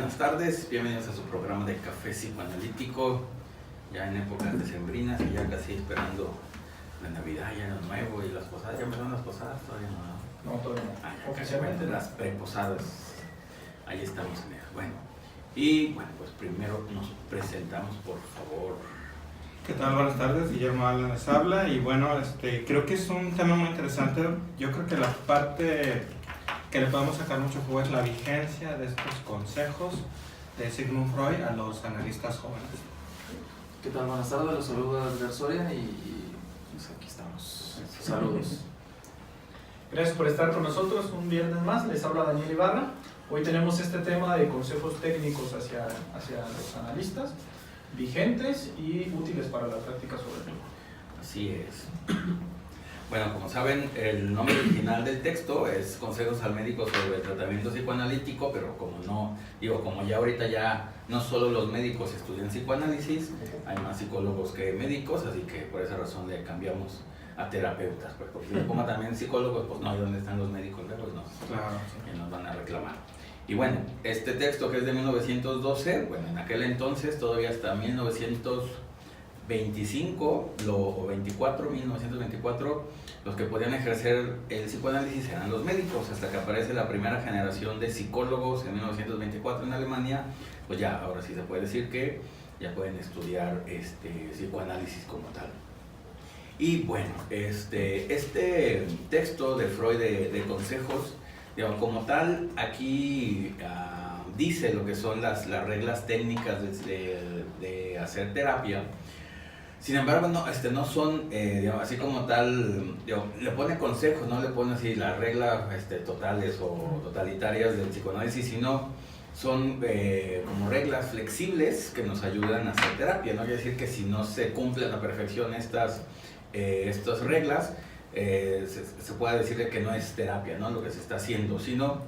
buenas tardes, bienvenidos a su programa de Café Psicoanalítico, ya en épocas decembrinas y ya casi esperando la Navidad y Año Nuevo y las posadas. ¿Ya empezaron las posadas? Todavía no. No, todavía no. Oficialmente las preposadas, ahí estamos en eso. Bueno, y bueno, pues primero nos presentamos, por favor. ¿Qué tal? Buenas tardes, Guillermo Alan les habla y bueno, creo que es un tema muy interesante. Yo creo que la parte que le podemos sacar mucho jugo es la vigencia de estos consejos de Sigmund Freud a los analistas jóvenes. ¿Qué tal? Buenas tardes, los saludo Edgar Soria y pues aquí estamos. Saludos. Gracias por estar con nosotros un viernes más. Les habla Daniel Ibarra. Hoy tenemos este tema de consejos técnicos hacia los analistas, vigentes y útiles para la práctica sobre todo. Así es. Bueno, como saben, el nombre original del texto es Consejos al médico sobre el tratamiento psicoanalítico, pero como ya ahorita ya no solo los médicos estudian psicoanálisis, hay más psicólogos que médicos, así que por esa razón le cambiamos a terapeutas, pues, porque si le pongo también psicólogos, pues no, ¿y dónde están los médicos? Pues no, Claro, que nos van a reclamar. Y bueno, este texto que es de 1912, bueno, en aquel entonces, todavía hasta 1924, los que podían ejercer el psicoanálisis eran los médicos, hasta que aparece la primera generación de psicólogos en 1924 en Alemania, pues ya, ahora sí se puede decir que ya pueden estudiar psicoanálisis como tal. Y bueno, este texto de Freud de consejos, digamos, como tal, aquí dice lo que son las reglas técnicas de hacer terapia. Sin embargo, no son, digamos, así como tal, digamos, le pone consejos, no le pone así las reglas totales o totalitarias del psicoanálisis, sino son como reglas flexibles que nos ayudan a hacer terapia. No quiere decir que si no se cumplen a la perfección estas reglas, se pueda decir que no es terapia, ¿no? Lo que se está haciendo, sino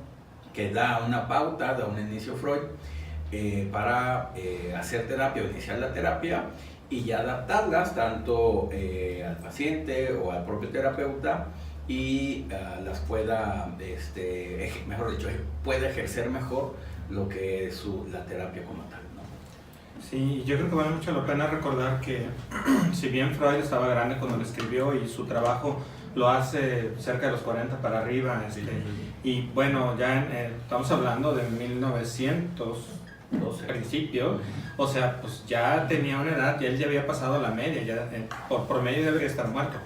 que da una pauta, da un inicio Freud para hacer terapia o iniciar la terapia y ya adaptarlas tanto al paciente o al propio terapeuta y las pueda, mejor dicho, pueda ejercer mejor lo que es la terapia como tal, ¿no? Sí, yo creo que vale mucho la pena recordar que si bien Freud estaba grande cuando lo escribió y su trabajo lo hace cerca de los 40 para arriba, y bueno, ya estamos hablando de 1900 principio, o sea, pues ya tenía una edad, él ya había pasado la media, ya por promedio debería estar muerto,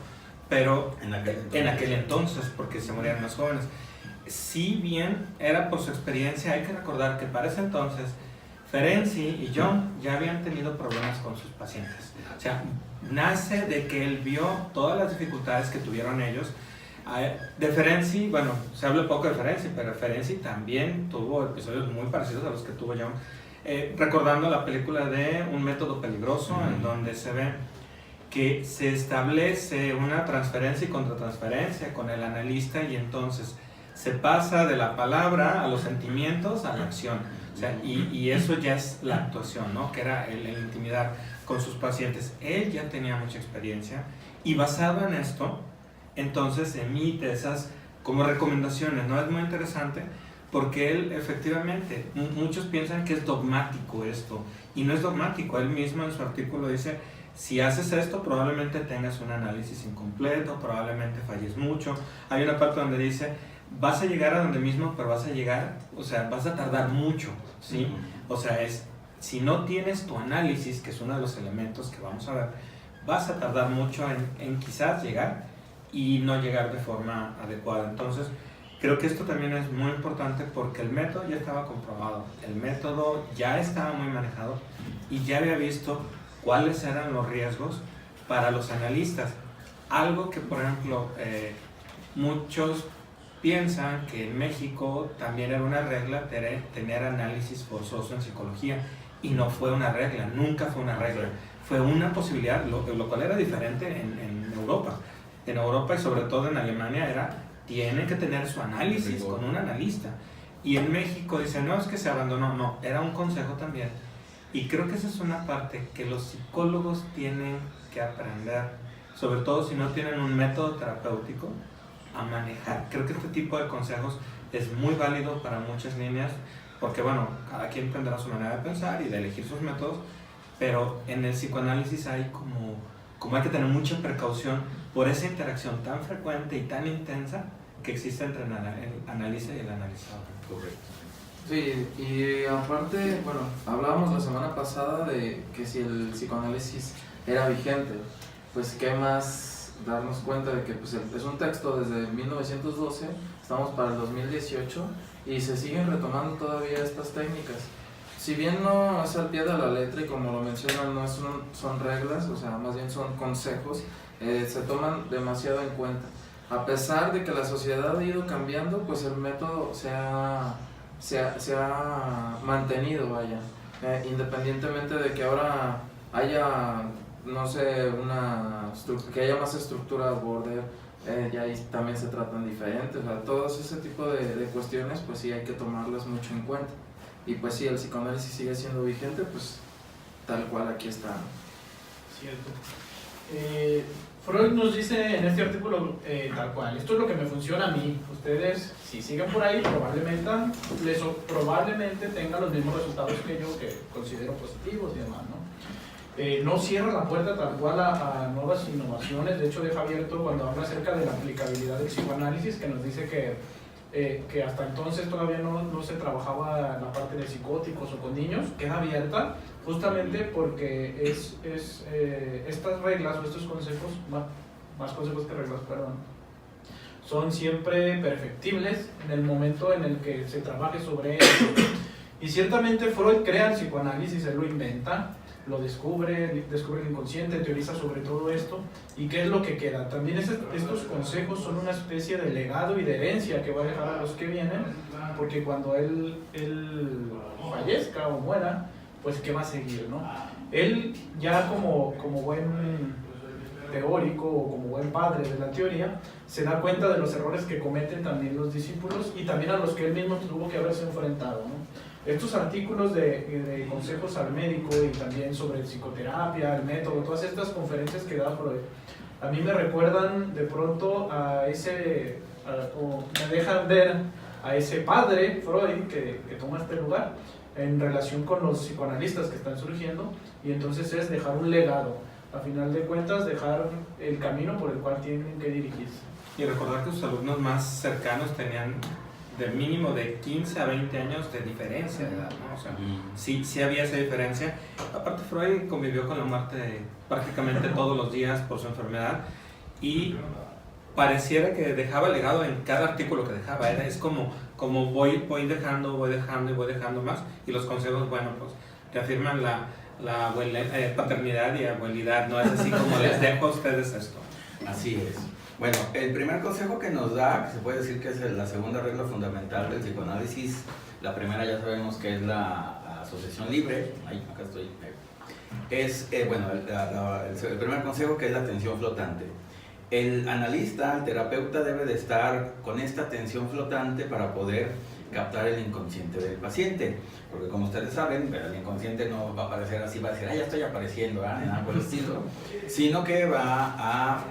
pero en aquel entonces, porque se morían más jóvenes. Si bien era por su experiencia, hay que recordar que para ese entonces Ferenczi y Jung ya habían tenido problemas con sus pacientes. O sea, nace de que él vio todas las dificultades que tuvieron ellos. De Ferenczi, bueno, se habla poco de Ferenczi, pero Ferenczi también tuvo episodios muy parecidos a los que tuvo Jung. Recordando la película de Un método peligroso, en donde se ve que se establece una transferencia y contratransferencia con el analista y entonces se pasa de la palabra a los sentimientos a la acción. O sea, y eso ya es la actuación, ¿no? Que era el intimidar con sus pacientes. Él ya tenía mucha experiencia y basado en esto, entonces emite esas como recomendaciones, ¿no? Es muy interesante porque él efectivamente, muchos piensan que es dogmático esto y no es dogmático. Él mismo en su artículo dice, si haces esto probablemente tengas un análisis incompleto, probablemente falles mucho. Hay una parte donde dice, vas a llegar a donde mismo, pero vas a llegar, o sea, vas a tardar mucho, ¿sí? O sea, si no tienes tu análisis, que es uno de los elementos que vamos a ver, vas a tardar mucho en quizás llegar y no llegar de forma adecuada. Entonces, creo que esto también es muy importante porque el método ya estaba comprobado, el método ya estaba muy manejado y ya había visto cuáles eran los riesgos para los analistas. Algo que, por ejemplo, muchos piensan que en México también era una regla tener análisis forzoso en psicología y no fue una regla, nunca fue una regla, fue una posibilidad, lo cual era diferente en Europa. En Europa y sobre todo en Alemania tiene que tener su análisis con un analista. Y en México dicen, no, es que se abandonó, no, era un consejo también. Y creo que esa es una parte que los psicólogos tienen que aprender, sobre todo si no tienen un método terapéutico, a manejar. Creo que este tipo de consejos es muy válido para muchas líneas, porque bueno, cada quien tendrá su manera de pensar y de elegir sus métodos, pero en el psicoanálisis hay como hay que tener mucha precaución por esa interacción tan frecuente y tan intensa que existe entre el analista y el analizador. Correcto. Sí, y aparte, bueno, hablábamos la semana pasada de que si el psicoanálisis era vigente, pues qué más darnos cuenta de que pues, es un texto desde 1912, estamos para el 2018 y se siguen retomando todavía estas técnicas. Si bien no es al pie de la letra y como lo mencionan no son reglas, o sea, más bien son consejos, se toman demasiado en cuenta. A pesar de que la sociedad ha ido cambiando, pues el método se ha mantenido, vaya. Independientemente de que ahora haya, no sé, que haya más estructuras border, ya ahí también se tratan diferentes. O sea, todos ese tipo de cuestiones, pues sí hay que tomarlas mucho en cuenta. Y pues sí, el psicoanálisis sigue siendo vigente, pues tal cual aquí está. Cierto. Freud nos dice en este artículo tal cual, esto es lo que me funciona a mí. Ustedes, si siguen por ahí, probablemente tengan los mismos resultados que yo, que considero positivos y demás, ¿no? No cierra la puerta tal cual a nuevas innovaciones, de hecho deja abierto cuando habla acerca de la aplicabilidad del psicoanálisis, que nos dice que hasta entonces todavía no se trabajaba la parte de psicóticos o con niños, queda abierta justamente porque estas reglas o estos consejos, más consejos que reglas, perdón, son siempre perfectibles en el momento en el que se trabaje sobre ellos. Y ciertamente Freud crea el psicoanálisis, él lo inventa, lo descubre el inconsciente, teoriza sobre todo esto. ¿Y qué es lo que queda? También estos consejos son una especie de legado y de herencia que va a dejar a los que vienen, porque cuando él fallezca o muera, pues ¿qué va a seguir, no? Él ya como buen teórico o como buen padre de la teoría, se da cuenta de los errores que cometen también los discípulos y también a los que él mismo tuvo que haberse enfrentado, ¿no? Estos artículos de consejos al médico y también sobre psicoterapia, el método, todas estas conferencias que da Freud, a mí me recuerdan de pronto o me dejan ver a ese padre Freud que toma este lugar en relación con los psicoanalistas que están surgiendo, y entonces es dejar un legado, a final de cuentas dejar el camino por el cual tienen que dirigirse. Y recordar que sus alumnos más cercanos tenían de mínimo de 15 a 20 años de diferencia de edad, ¿no? O sea, sí había esa diferencia. Aparte, Freud convivió con la muerte prácticamente todos los días por su enfermedad y pareciera que dejaba legado en cada artículo que dejaba. Es como voy dejando más, y los consejos, bueno, pues reafirman la paternidad y abuelidad, no es así como les dejo a ustedes esto. Así es. Bueno, el primer consejo que nos da, que se puede decir que es la segunda regla fundamental del psicoanálisis, la primera ya sabemos que es la asociación libre, acá estoy, es, el primer consejo, que es la atención flotante. El analista, el terapeuta, debe de estar con esta atención flotante para poder captar el inconsciente del paciente, porque como ustedes saben, el inconsciente no va a aparecer así, va a decir, ya estoy apareciendo, nada por el estilo, sino que va a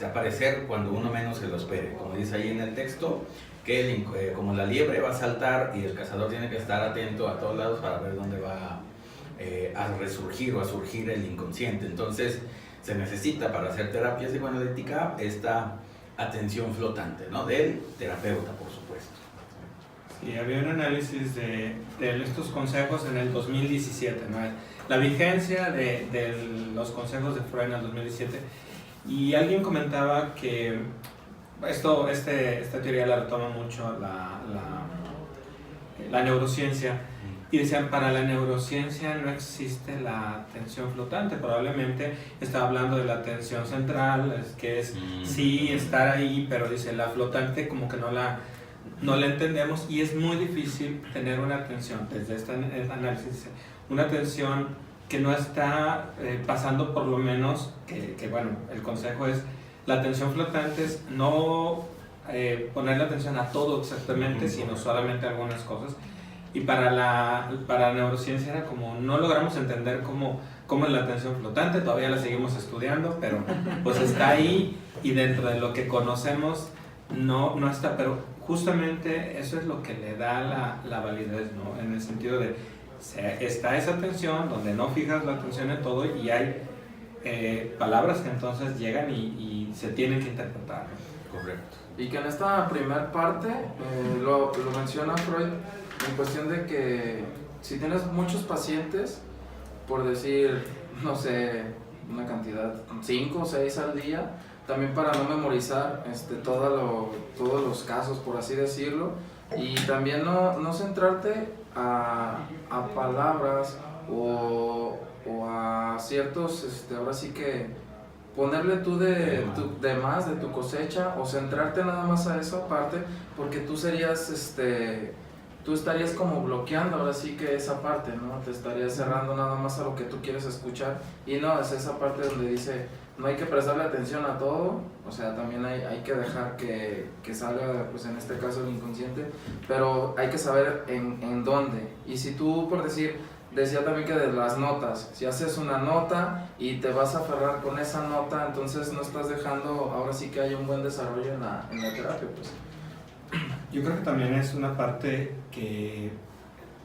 aparecer cuando uno menos se lo espere, como dice ahí en el texto, que como la liebre va a saltar y el cazador tiene que estar atento a todos lados para ver dónde va a resurgir o a surgir el inconsciente. Entonces se necesita para hacer terapia psicoanalítica esta atención flotante, ¿no? Del terapeuta, por supuesto. Sí, había un análisis de estos consejos en el 2017, ¿no? La vigencia de los consejos de Freud en el 2017, y alguien comentaba que esta teoría la retoma mucho la neurociencia, y decían, para la neurociencia no existe la atención flotante, probablemente estaba hablando de la atención central, que es sí estar ahí, pero dice la flotante como que no la entendemos, y es muy difícil tener una atención, desde este análisis, una atención que no está pasando por lo menos, que bueno, el consejo es, la atención flotante es no poner la atención a todo exactamente, sino solamente a algunas cosas. Y para la neurociencia era como, no logramos entender cómo es la atención flotante, todavía la seguimos estudiando, pero pues está ahí, y dentro de lo que conocemos no está, pero justamente eso es lo que le da la validez, ¿no? En el sentido de, está esa atención donde no fijas la atención en todo y hay palabras que entonces llegan y se tienen que interpretar, ¿no? Correcto. Y que en esta primera parte lo menciona Freud en cuestión de que si tienes muchos pacientes, por decir, no sé, una cantidad, 5 o 6 al día, también para no memorizar todos los casos, por así decirlo, y también no centrarte a palabras o a ciertos, ahora sí que ponerle tú de más de tu cosecha o centrarte nada más a esa parte, porque tú serías, tú estarías como bloqueando ahora sí que esa parte, ¿no? Te estarías cerrando nada más a lo que tú quieres escuchar, y no, es esa parte donde dice, no hay que prestarle atención a todo, o sea, también hay que dejar que salga, pues en este caso el inconsciente, pero hay que saber en dónde, y si tú, por decir, decía también que de las notas, si haces una nota y te vas a aferrar con esa nota, entonces no estás dejando ahora sí que haya un buen desarrollo en la terapia, pues. Yo creo que también es una parte que,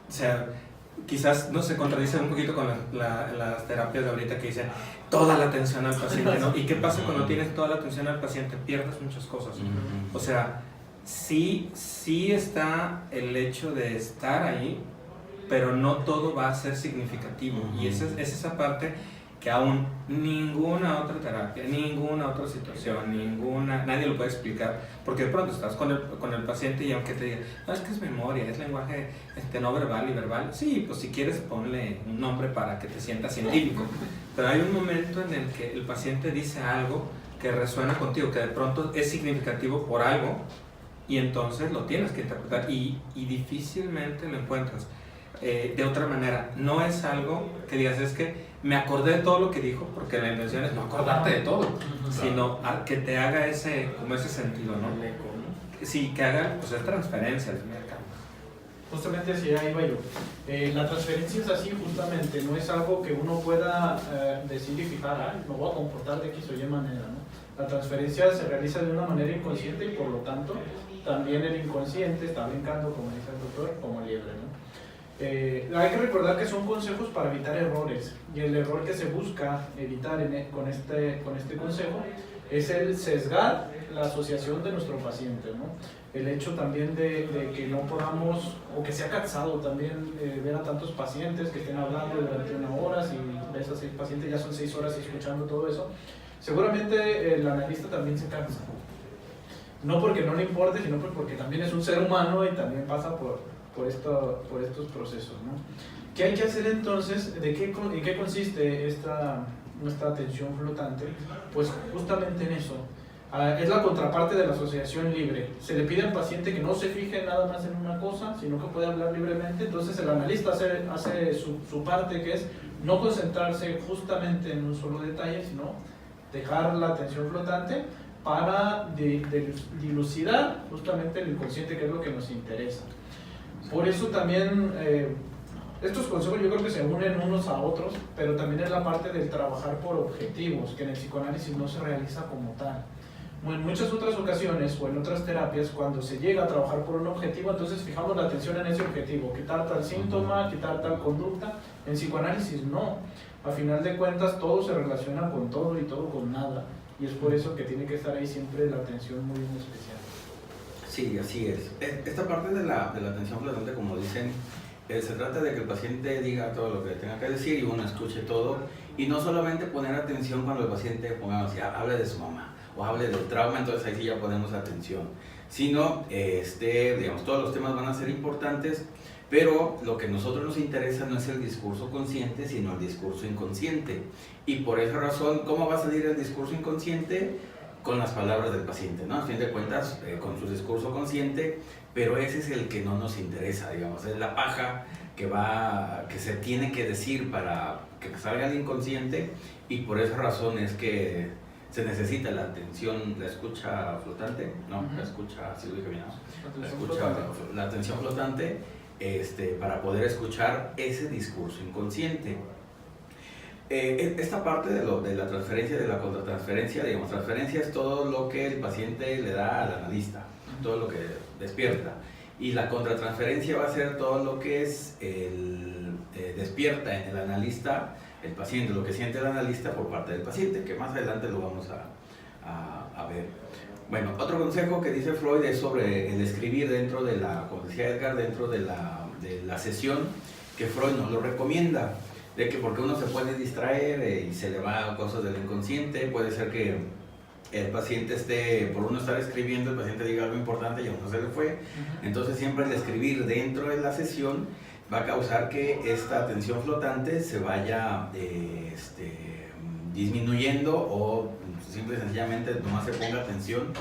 o sea, quizás no se contradice un poquito con las terapias de ahorita que dicen toda la atención al paciente, ¿no? ¿Y qué pasa cuando tienes toda la atención al paciente? Pierdes muchas cosas. O sea, sí está el hecho de estar ahí, pero no todo va a ser significativo. Y esa es esa parte que aún ninguna otra terapia, ninguna otra situación, nadie lo puede explicar, porque de pronto estás con el paciente y aunque te diga, no, es que es memoria, es lenguaje no verbal y verbal, sí, pues si quieres ponle un nombre para que te sientas científico, pero hay un momento en el que el paciente dice algo que resuena contigo, que de pronto es significativo por algo, y entonces lo tienes que interpretar, y difícilmente lo encuentras de otra manera. No es algo que digas, es que me acordé de todo lo que dijo, porque la intención es no acordarte de todo, sino que te haga ese sentido, ¿no? Sí, que haga, pues es transferencia al fin y al cabo. Justamente así ahí va yo. La transferencia es así, justamente, no es algo que uno pueda decir y fijar, me voy a comportar de X o Y manera, ¿no? La transferencia se realiza de una manera inconsciente y por lo tanto también el inconsciente está brincando, como dice el doctor, como liebre, ¿no? Hay que recordar que son consejos para evitar errores, y el error que se busca evitar con este consejo es el sesgar la asociación de nuestro paciente, ¿no? El hecho también de que no podamos, o que sea cansado también ver a tantos pacientes que estén hablando durante 1 hora, si ves a 6 pacientes ya son 6 horas escuchando todo eso, seguramente el analista también se cansa, no porque no le importe, sino porque también es un ser humano y también pasa por estos procesos, ¿no? ¿Qué hay que hacer entonces? ¿En qué consiste esta atención flotante? Pues justamente en eso. Es la contraparte de la asociación libre. Se le pide al paciente que no se fije nada más en una cosa, sino que puede hablar libremente. Entonces el analista hace su parte, que es no concentrarse justamente en un solo detalle, sino dejar la atención flotante para dilucidar justamente el inconsciente, que es lo que nos interesa. Por eso también estos consejos yo creo que se unen unos a otros, pero también es la parte del trabajar por objetivos, que en el psicoanálisis no se realiza como tal. En muchas otras ocasiones o en otras terapias, cuando se llega a trabajar por un objetivo, entonces fijamos la atención en ese objetivo, quitar tal síntoma, quitar tal conducta. En psicoanálisis no. A final de cuentas todo se relaciona con todo y todo con nada, y es por eso que tiene que estar ahí siempre la atención muy especial. Sí, así es. Esta parte de la atención flotante, como dicen, se trata de que el paciente diga todo lo que tenga que decir y uno escuche todo, y no solamente poner atención cuando el paciente, pongamos, hable de su mamá o hable del trauma, entonces ahí sí ya ponemos atención, sino, digamos, todos los temas van a ser importantes, pero lo que a nosotros nos interesa no es el discurso consciente, sino el discurso inconsciente, y por esa razón, ¿cómo va a salir el discurso inconsciente? Con las palabras del paciente, ¿no? A fin de cuentas, con su discurso consciente, pero ese es el que no nos interesa, digamos, es la paja que se tiene que decir para que salga el inconsciente, y por esa razón es que se necesita la atención, la escucha flotante, ¿no? La escucha, si lo dije bien, ¿no? La atención flotante, para poder escuchar ese discurso inconsciente. Esta parte de la transferencia, de la contratransferencia, digamos, transferencia es todo lo que el paciente le da al analista, todo lo que despierta. Y la contratransferencia va a ser todo lo que es despierta en el analista, el paciente, lo que siente el analista por parte del paciente, que más adelante lo vamos a ver. Bueno, otro consejo que dice Freud es sobre el escribir dentro de la, como decía Edgar, dentro de la sesión, que Freud no lo recomienda, de que porque uno se puede distraer y se le va cosas del inconsciente, puede ser que el paciente esté, por uno estar escribiendo, el paciente diga algo importante y a uno se le fue. Entonces siempre el escribir dentro de la sesión va a causar que esta atención flotante se vaya disminuyendo, o simple y sencillamente nomás se ponga atención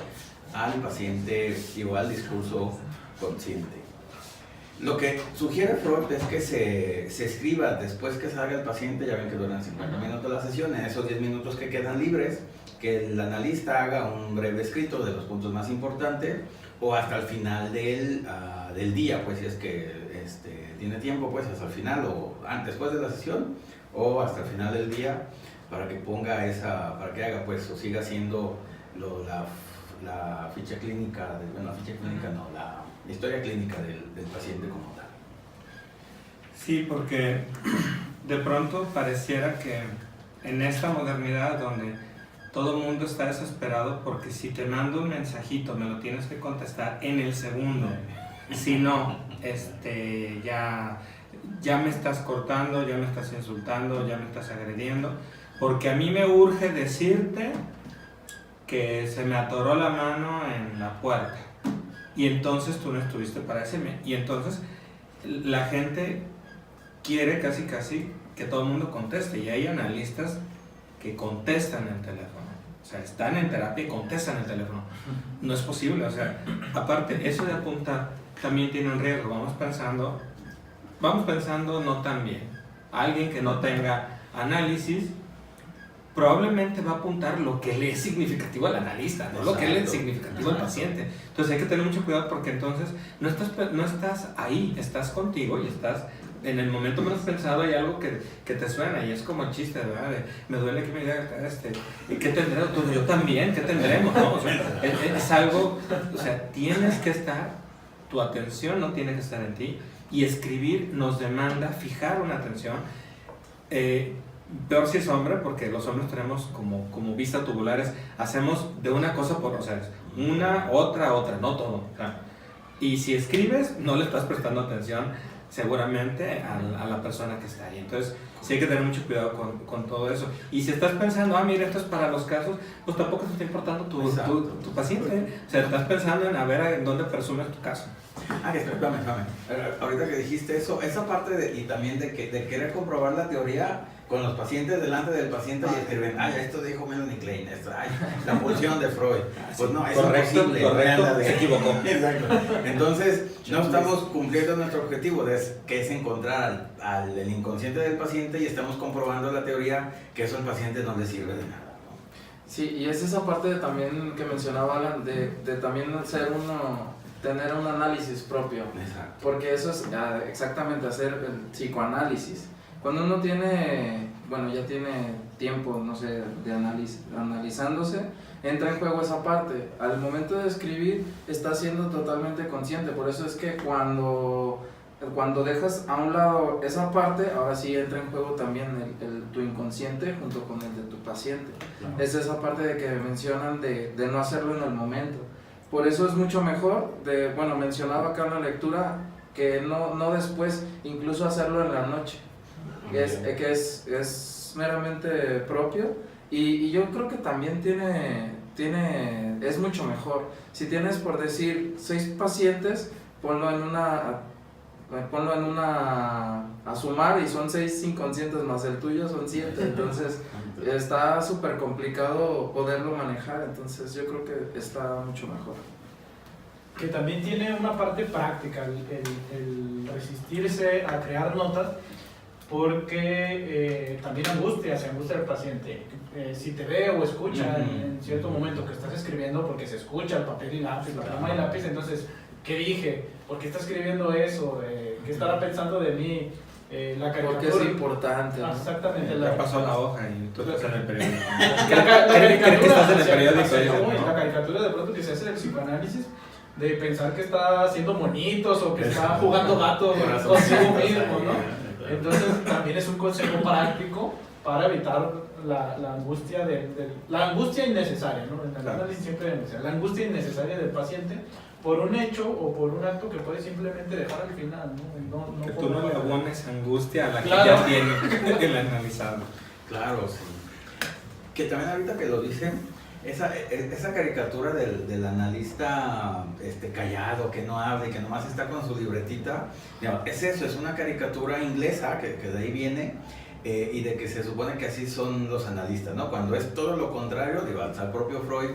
al paciente o al discurso consciente. Lo que sugiere Freud es que se escriba después que salga el paciente, ya ven que duran 50 minutos la sesión, en esos 10 minutos que quedan libres, que el analista haga un breve escrito de los puntos más importantes, o hasta el final del día, pues si es que tiene tiempo, pues hasta el final, o después de la sesión, o hasta el final del día, para que ponga para que haga, pues, o siga haciendo la ficha clínica, la historia clínica del paciente como tal. Sí, porque de pronto pareciera que en esta modernidad donde todo el mundo está desesperado, porque si te mando un mensajito me lo tienes que contestar en el segundo, si no, ya me estás cortando, ya me estás insultando, ya me estás agrediendo, porque a mí me urge decirte que se me atoró la mano en la puerta y entonces tú no estuviste para decirme, y entonces la gente quiere casi que todo el mundo conteste, y hay analistas que contestan el teléfono, o sea, están en terapia y contestan el teléfono. No es posible, o sea, aparte, eso de apuntar también tiene un riesgo. Vamos pensando no tan bien. Alguien que no tenga análisis probablemente va a apuntar lo que le es significativo al analista, no lo que le es significativo al paciente. Entonces hay que tener mucho cuidado, porque entonces no estás ahí, estás contigo y estás en el momento menos pensado. Hay algo que te suena y es como el chiste, ¿verdad? Me duele que me diga, ¿qué tendremos? Yo también, ¿qué tendremos? ¿No? O sea, es algo, o sea, tienes que estar, tu atención no tiene que estar en ti, y escribir nos demanda fijar una atención. Peor si es hombre, porque los hombres tenemos como vista tubulares, hacemos de una cosa o sea, una, otra, no todo. Y si escribes, no le estás prestando atención seguramente a la persona que está ahí. Entonces sí hay que tener mucho cuidado con todo eso. Y si estás pensando, mira, esto es para los casos, pues tampoco te está importando tu paciente. O sea, estás pensando en a ver en dónde presumes tu caso. Espérame. Ahorita que dijiste eso, esa parte y también de querer comprobar la teoría con los pacientes delante del paciente, y escriben, esto dijo Melanie Klein, la pulsión de Freud. Pues no, es imposible. Correcto, se equivocó. Exacto. Entonces, no estamos cumpliendo nuestro objetivo, que es encontrar al inconsciente del paciente, y estamos comprobando la teoría que eso al paciente no le sirve de nada, ¿no? Sí, y es esa parte también que mencionaba Alan, de también tener un análisis propio. Exacto. Porque eso es exactamente hacer el psicoanálisis. Cuando uno ya tiene tiempo, no sé, de analizándose, entra en juego esa parte. Al momento de escribir, estás siendo totalmente consciente. Por eso es que cuando dejas a un lado esa parte, ahora sí entra en juego también tu inconsciente junto con el de tu paciente. Claro. Es esa parte de que mencionan de no hacerlo en el momento. Por eso es mucho mejor, mencionaba acá en la lectura, que no después, incluso hacerlo en la noche, que es meramente propio, y yo creo que también es mucho mejor. Si tienes, por decir, 6 pacientes, ponlo en una a sumar, y son 6 inconscientes más el tuyo, son 7, entonces está súper complicado poderlo manejar. Entonces yo creo que está mucho mejor. Que también tiene una parte práctica el resistirse a crear notas, porque también se angustia el paciente. Si te ve o escucha en cierto momento que estás escribiendo, porque se escucha el papel y lápiz, la pluma y lápiz, entonces, ¿qué dije? ¿Por qué está escribiendo eso? ¿Qué estará pensando de mí? la caricatura. Porque es importante, ¿no? Exactamente. Ya pasó la hoja y tú estás en el periódico. La ¿Crees que estás en el periódico? La caricatura de pronto que se hace del psicoanálisis, de pensar que está haciendo monitos o que está jugando gato consigo mismo, ¿no? Entonces también es un consejo práctico para evitar la angustia la angustia innecesaria, ¿no? En el análisis siempre es necesaria, la angustia innecesaria del paciente por un hecho o por un acto que puede simplemente dejar al final, ¿no? Que tú no le abones angustia a la que Claro. ya tiene el analizado. Claro, sí. Que también ahorita que lo dicen, esa caricatura del analista callado, que no habla y que nomás está con su libretita, es eso, es una caricatura inglesa que de ahí viene, y de que se supone que así son los analistas, ¿no? Cuando es todo lo contrario, digo, hasta el propio Freud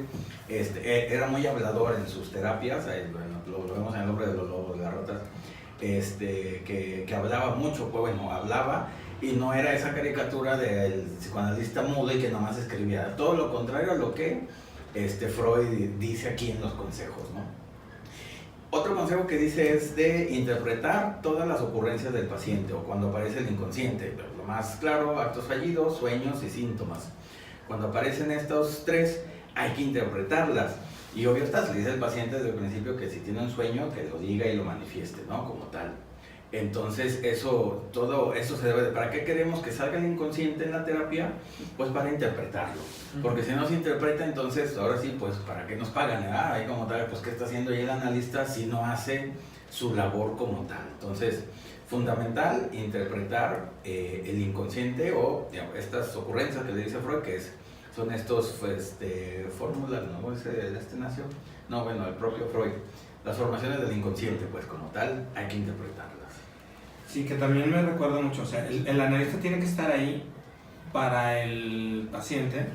era muy hablador en sus terapias, lo vemos en El hombre de los lobos, de las ratas, que hablaba mucho, pues bueno, hablaba, y no era esa caricatura del psicoanalista mudo y que nomás escribía, todo lo contrario a lo que Freud dice aquí en los consejos, ¿no? Otro consejo que dice es de interpretar todas las ocurrencias del paciente o cuando aparece el inconsciente. Lo más claro, actos fallidos, sueños y síntomas. Cuando aparecen estos tres, hay que interpretarlas. Y obvio está, se le dice al paciente desde el principio que si tiene un sueño, que lo diga y lo manifieste, ¿no? Como tal. Entonces, todo eso se debe de... ¿Para qué queremos que salga el inconsciente en la terapia? Pues para interpretarlo. Porque si no se interpreta, entonces, ahora sí, pues, ¿para qué nos pagan? Ahí como tal, pues, ¿qué está haciendo ya el analista si no hace su labor como tal? Entonces, fundamental, interpretar el inconsciente o, digamos, estas ocurrencias que le dice Freud, que son estos, fórmulas, ¿no? Nació? No, bueno, el propio Freud. Las formaciones del inconsciente, pues, como tal, hay que interpretarlas. Sí, que también me recuerda mucho, o sea, el analista tiene que estar ahí para el paciente,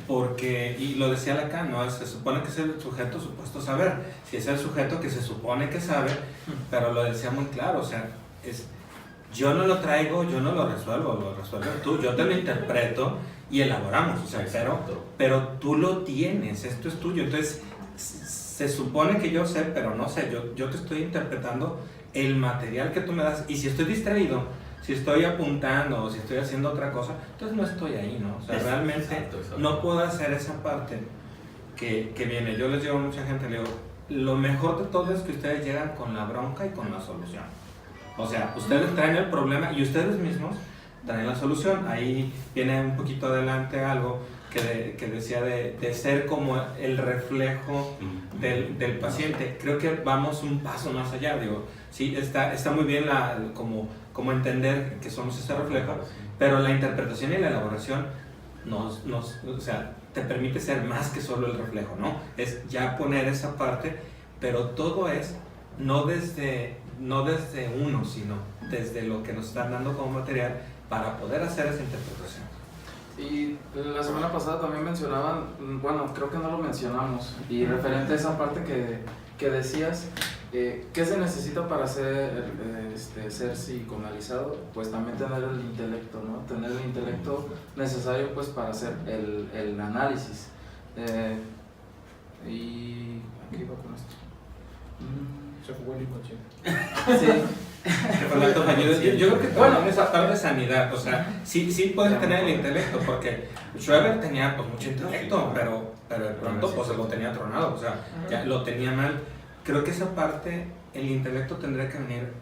porque, y lo decía Lacan, ¿no? Se supone que es el sujeto supuesto saber, si es el sujeto que se supone que sabe, pero lo decía muy claro, o sea, yo no lo traigo, yo no lo resuelves tú, yo te lo interpreto y elaboramos, o sea, pero tú lo tienes, esto es tuyo, entonces se supone que yo sé, pero no sé, yo te estoy interpretando el material que tú me das, y si estoy distraído, si estoy apuntando o si estoy haciendo otra cosa, entonces no estoy ahí, ¿no? O sea, realmente exacto. No puedo hacer esa parte que viene. Yo les digo a mucha gente, le digo, lo mejor de todo es que ustedes llegan con la bronca y con la solución. O sea, ustedes traen el problema y ustedes mismos traen la solución. Ahí viene un poquito adelante algo que decía de ser como el reflejo del paciente. Creo que vamos un paso más allá, digo, sí, está muy bien como entender que somos ese reflejo, pero la interpretación y la elaboración o sea, te permite ser más que solo el reflejo, ¿no? Es ya poner esa parte, pero todo es no desde uno, sino desde lo que nos están dando como material para poder hacer esa interpretación. Y la semana pasada también mencionaban, bueno, creo que no lo mencionamos, y referente a esa parte que decías, ¿qué se necesita para ser psicoanalizado? Pues también tener el intelecto, ¿no? Tener el intelecto necesario pues para hacer el análisis. Y ¿qué iba con esto? Se jugó el inconsciente. Sí. Yo creo que bueno, esa parte de sanidad, o sea, sí puedes tener el intelecto, porque Schreber tenía pues mucho intelecto, pero de pronto pues lo tenía tronado, o sea, ya lo tenía mal. Creo que esa parte, el intelecto tendría que venir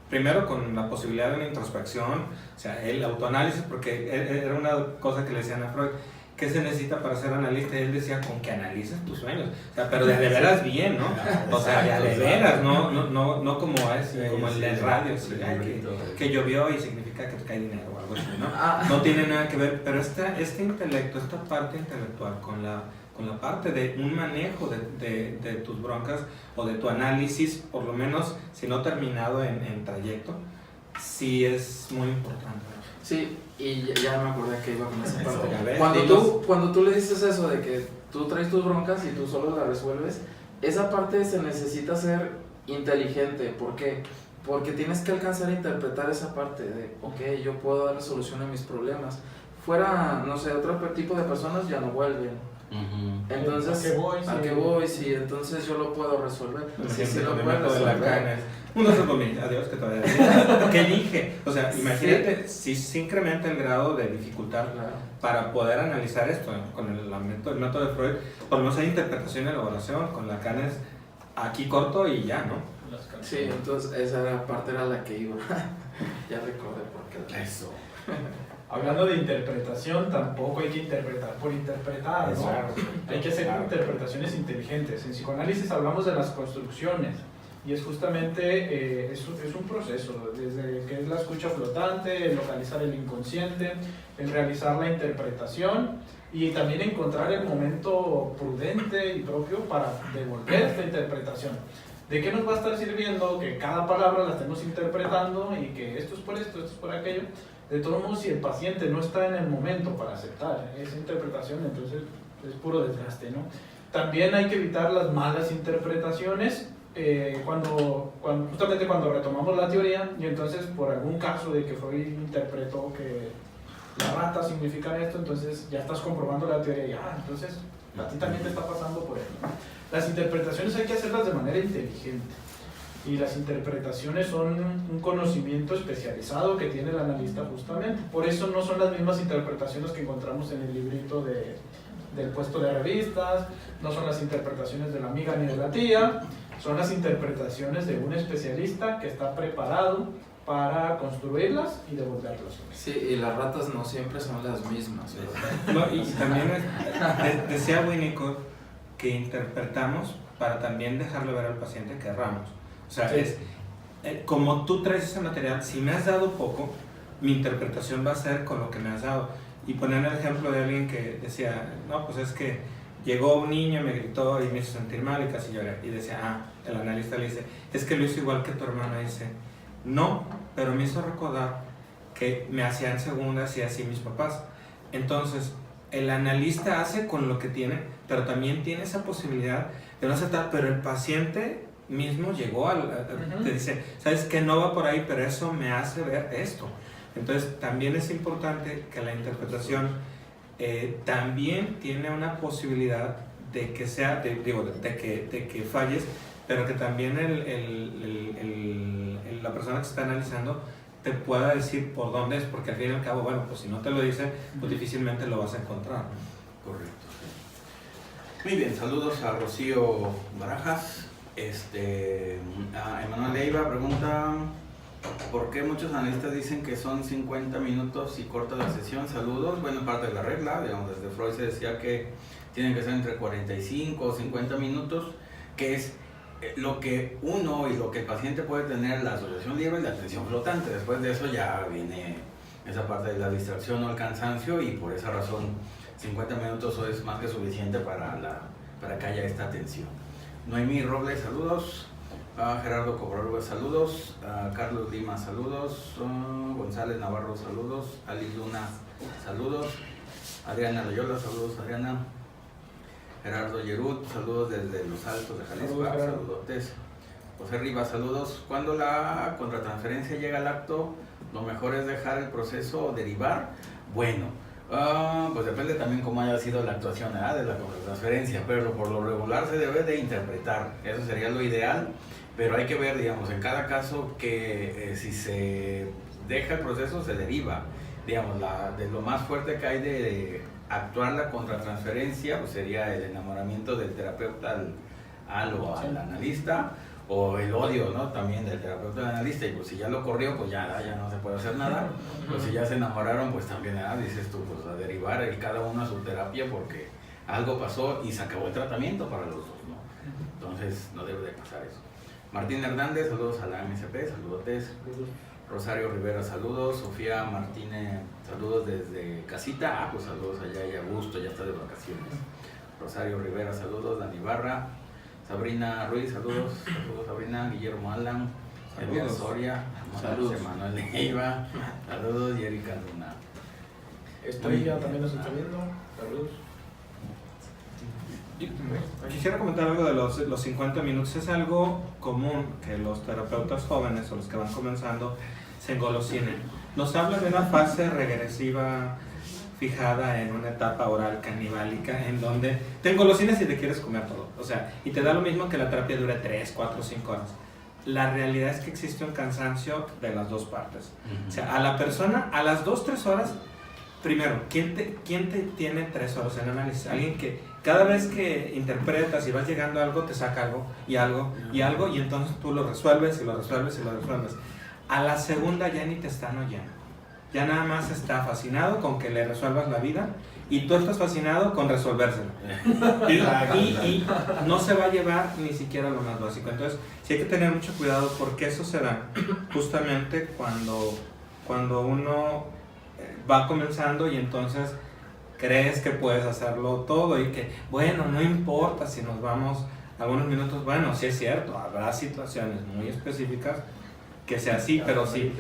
primero con la posibilidad de una introspección, o sea, el autoanálisis, porque era una cosa que le decían a Freud, ¿qué se necesita para ser analista? Y él decía, con que analices tus sueños, o sea, pero de veras bien, ¿no? O sea, de veras, no como como el de radio, ¿sí? que llovió y significa que te cae dinero o algo así, ¿no? No tiene nada que ver, pero este intelecto, esta parte intelectual con la parte de un manejo de tus broncas o de tu análisis, por lo menos si no terminado en trayecto, sí es muy importante, ¿no? Sí, y ya me acordé que iba con esa parte. Eso, Cuando tú le dices eso de que tú traes tus broncas y tú solo las resuelves, esa parte se necesita ser inteligente. ¿Por qué? Porque tienes que alcanzar a interpretar esa parte de, ok, yo puedo dar solución a mis problemas. Fuera, no sé, otro tipo de personas ya no vuelven. Entonces, ¿a qué voy? Sí, entonces yo lo puedo resolver. Sí, Sí, lo lo puedo meto de la resolver. carne. Uno se conmigo, adiós, que todavía. ¿Qué dije? O sea, imagínate, si se incrementa el grado de dificultad Claro. para poder analizar esto con el método de Freud. Por lo menos hay interpretación y elaboración, con Lacan es aquí corto y ya, ¿no? Sí, entonces esa parte era la que iba. Ya recordé por qué. Eso. Hablando de interpretación, tampoco hay que interpretar por interpretar, ¿no? Claro. Hay que hacer interpretaciones inteligentes. En psicoanálisis hablamos de las construcciones y es justamente es un proceso, desde que es la escucha flotante, el localizar el inconsciente, el realizar la interpretación y también encontrar el momento prudente y propio para devolver esta interpretación. ¿De qué nos va a estar sirviendo que cada palabra la estemos interpretando y que esto es por esto, esto es por aquello? De todos modos, si el paciente no está en el momento para aceptar esa interpretación, entonces es puro desgaste, ¿no? También hay que evitar las malas interpretaciones justamente cuando retomamos la teoría y entonces por algún caso de que Freud interpretó que la rata significa esto, entonces ya estás comprobando la teoría y entonces a ti también te está pasando por eso, ¿no? Las interpretaciones hay que hacerlas de manera inteligente. Y las interpretaciones son un conocimiento especializado que tiene el analista justamente. Por eso no son las mismas interpretaciones que encontramos en el librito del puesto de revistas, no son las interpretaciones de la amiga ni de la tía, son las interpretaciones de un especialista que está preparado para construirlas y devolverlas. Sí, y las ratas no siempre son las mismas. No, y también decía Winnicott que interpretamos para también dejarle ver al paciente que erramos. O sea, sí. Como tú traes ese material, si me has dado poco, mi interpretación va a ser con lo que me has dado. Y poner el ejemplo de alguien que decía, no, pues es que llegó un niño, me gritó y me hizo sentir mal y casi lloré. Y decía, el analista le dice, es que lo hizo igual que tu hermana. Y dice, no, pero me hizo recordar que me hacían segundas y así mis papás. Entonces, el analista hace con lo que tiene, pero también tiene esa posibilidad de no aceptar, pero el paciente mismo llegó te dice, sabes que no va por ahí, pero eso me hace ver esto. Entonces también es importante que la interpretación también tiene una posibilidad de que sea, de que falles, pero que también la persona que se está analizando te pueda decir por dónde es, porque al fin y al cabo, bueno, pues si no te lo dice, pues difícilmente lo vas a encontrar, ¿no? Correcto. Muy bien, saludos a Rocío Barajas. Emanuel Leiva pregunta ¿por qué muchos analistas dicen que son 50 minutos y corta la sesión? Saludos. Bueno, parte de la regla, digamos, desde Freud se decía que tienen que ser entre 45 o 50 minutos, que es lo que uno y lo que el paciente puede tener la asociación libre y la atención flotante. Después de eso ya viene esa parte de la distracción o el cansancio y por esa razón 50 minutos es más que suficiente para que haya esta atención. Noemí Robles, saludos. Gerardo Cobrolga, saludos. Carlos Lima, saludos. González Navarro, saludos. Ali Luna, saludos. Adriana Loyola, saludos Adriana. Gerardo Yerut, saludos desde Los Altos de Jalisco. Saludotes. José Rivas, saludos. Cuando la contratransferencia llega al acto, lo mejor es dejar el proceso o derivar. Bueno, pues depende también cómo haya sido la actuación de la contratransferencia, pero por lo regular se debe de interpretar. Eso sería lo ideal, pero hay que ver, digamos, en cada caso que si se deja el proceso se deriva. Digamos, de lo más fuerte que hay de actuar la contratransferencia, pues sería el enamoramiento del terapeuta al analista, o el odio, ¿no? También del terapeuta al analista, y pues si ya lo corrió, pues ya no se puede hacer nada. Pues si ya se enamoraron, pues también, dices tú, pues a derivar cada uno a su terapia porque algo pasó y se acabó el tratamiento para los dos, ¿no? Entonces no debe de pasar eso. Martín Hernández, saludos a la MSP, saludotes. Rosario Rivera, saludos. Sofía Martínez, saludos desde casita. Pues saludos allá y a gusto, ya está de vacaciones. Rosario Rivera, saludos. Dani Barra. Sabrina Ruiz, saludos. Saludos Sabrina. Guillermo Alan. Elvia Soria. Saludos. Manuel Leiva. Saludos. Y Erika Luna. Estrella también nos está viendo. Saludos. Quisiera comentar algo de los 50 minutos. Es algo común que los terapeutas jóvenes o los que van comenzando se engolosinen. Nos habla de una fase regresiva fijada en una etapa oral canibálica en donde te engolosinas y te quieres comer todo. O sea, y te da lo mismo que la terapia dure 3, 4, 5 horas. La realidad es que existe un cansancio de las dos partes. O sea, a la persona, a las 2, 3 horas, primero, ¿quién te tiene 3 horas en análisis? Alguien que cada vez que interpretas y vas llegando a algo, te saca algo, y entonces tú lo resuelves, y lo resuelves, y lo resuelves. A la segunda ya ni te están oyendo. Ya nada más está fascinado con que le resuelvas la vida, y tú estás fascinado con resolvérselo. Y no se va a llevar ni siquiera lo más básico. Entonces, sí hay que tener mucho cuidado, porque eso se da justamente cuando uno va comenzando y entonces crees que puedes hacerlo todo y que, bueno, no importa si nos vamos algunos minutos. Bueno, sí es cierto, habrá situaciones muy específicas que sea así, pero sí,